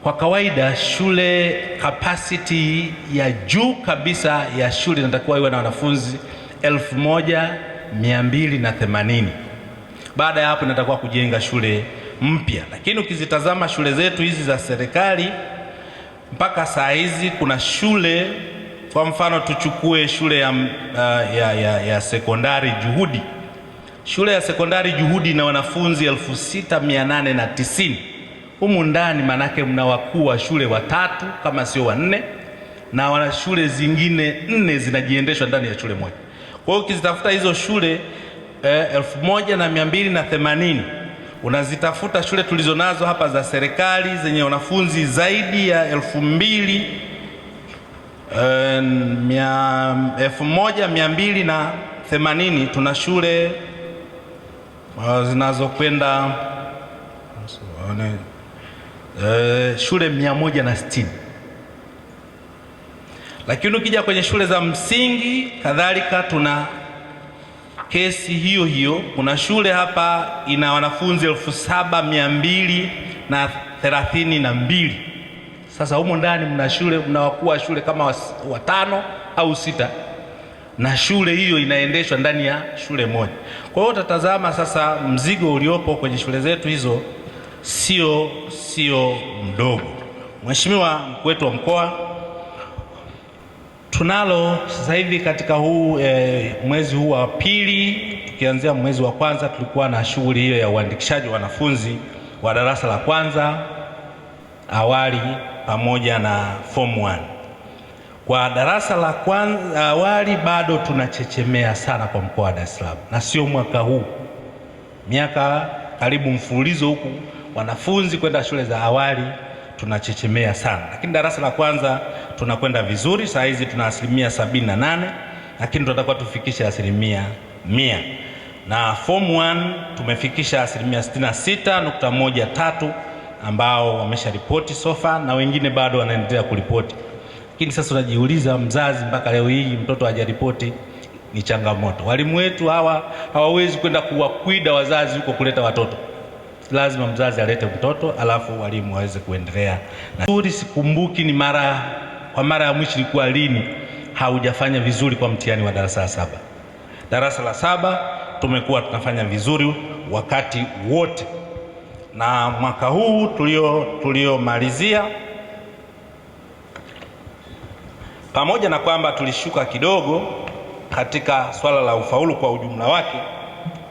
Kwa kawaida shule capacity ya juu kabisa ya shule inatakiwa iwe na wanafunzi 1280. Baada ya hapo inatakiwa kujenga shule mpya, lakini ukizitazama shule zetu hizi za serikali mpaka saa hizi kuna shule, kwa mfano tuchukue shule ya sekondari Juhudi. Shule ya sekondari Juhudi na wanafunzi 6890. Humu ndani manake mna wakuu wa shule watatu kama sio wanne, na wana shule zingine 4 zinajiendeshwa ndani ya shule moja. Kwa hiyo ukizitafuta hizo shule 1280, unazitafuta shule tulizonazo hapa za serikali zenye wanafunzi zaidi ya 1280. Tuna shule zinazokwenda shule 160. Lakini ukija kwenye shule za msingi kadhalika tuna kesi hiyo hiyo. Kuna shule hapa ina wanafunzi 7232. Sasa humo ndani mna wakuu wa shule kama 5 au 6, na shule hiyo inaendeshwa ndani ya shule moja. Kwa hiyo utatazama sasa mzigo uliopo kwenye shule zetu hizo sio mdogo. Mheshimiwa mkuu wetu wa mkoa, tunalo sasa hivi katika mwezi huu wa pili, tukianzia mwezi wa kwanza tulikuwa na shughuli hiyo ya uandikishaji wa wanafunzi wa darasa la kwanza, awali pamoja na form 1. Kwa darasa la kwanza awali bado tunachechemea sana kwa mkoa wa Dar es Salaam, na sio mwaka huu, miaka karibu mfululizo huku wanafunzi kwenda shule za awali tunachechemea sana. Lakini darasa la kwanza tunakwenda vizuri, saa hizi tuna 78%, lakini tunatakiwa tufikishe 100%. Na form 1 tumefikisha 66.13 ambao wamesha ripoti sofa, na wengine bado wanaendelea kuripoti. Lakini sasa unajiuliza, mzazi mpaka leo hii mtoto hajaripoti, ni changamoto. Walimu wetu hawawezi kwenda kuwakwida wazazi huko kuleta watoto. Lazima mzazi alete mtoto alafu walimu waweze kuendelea. Sikumbuki ni kwa mara ya mwisho ilikuwa lini haujafanya vizuri kwa mtihani wa darasa la 7. Darasa la 7 tumekuwa tunafanya vizuri wakati wote, na mwaka huu tuliomalizia, pamoja na kwamba tulishuka kidogo katika swala la ufaulu kwa ujumla wake,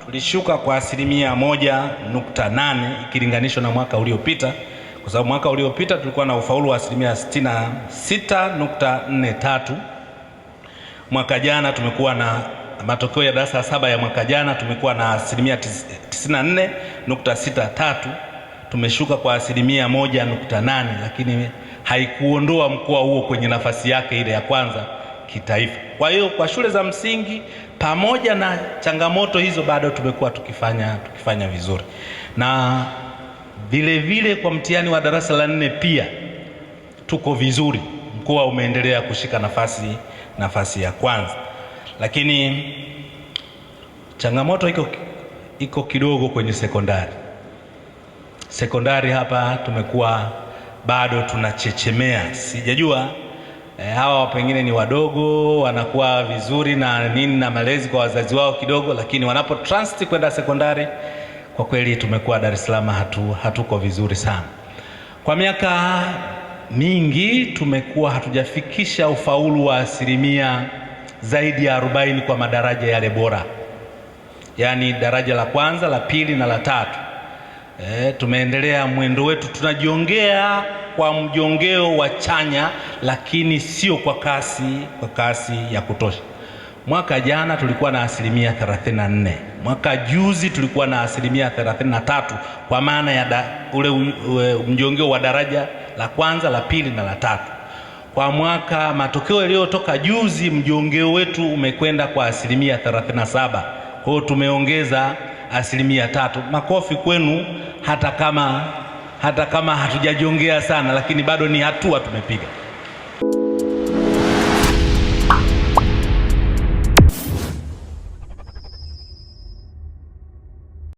tulishuka kwa 1.8 ikilinganishwa na mwaka uliopita, kwa sababu mwaka uliopita tulikuwa na ufaulu wa 66.43. Mwaka jana tumekuwa na matokeo ya darasa la 7 ya mwaka jana tumekuwa na 94.63. Tumeshuka kwa 1.8, lakini haikuondoa mkoa huo kwenye nafasi yake ile ya kwanza kitaifa. Kwa hiyo kwa shule za msingi, pamoja na changamoto hizo, bado tumekuwa tukifanya vizuri, na vile kwa mtihani wa darasa la 4 pia tuko vizuri. Mkoa umeendelea kushika nafasi ya kwanza, lakini changamoto iko kidogo kwenye sekondari hapa tumekuwa bado tunachechemea. Sijajua hawa pengine ni wadogo, wanakuwa vizuri na nini na malezi kwa wazazi wao kidogo, lakini wanapo transit kwenda sekondari, kwa kweli tumekuwa Dar es Salaam hatuko vizuri sana. Kwa miaka mingi tumekuwa hatujafikisha ufaulu wa zaidi ya 40 kwa madaraja yale bora, yaani daraja la kwanza, la pili na la 3. Tumeendelea mwendo wetu, tunajiongea kwa mjongeo wa chanya, lakini sio kwa kasi ya kutosha. Mwaka jana tulikuwa na 34%, mwaka juzi tulikuwa na 33%, kwa maana ya ule mjongeo wa daraja la kwanza, la pili na la 3. Kwa mwaka matokeo yaliyotoka juzi, mjongeo wetu umekwenda kwa 37%. Kwa hiyo tumeongeza 3%. Makofi kwenu, hata kama hatujajiongea sana, lakini bado ni hatua tumepiga.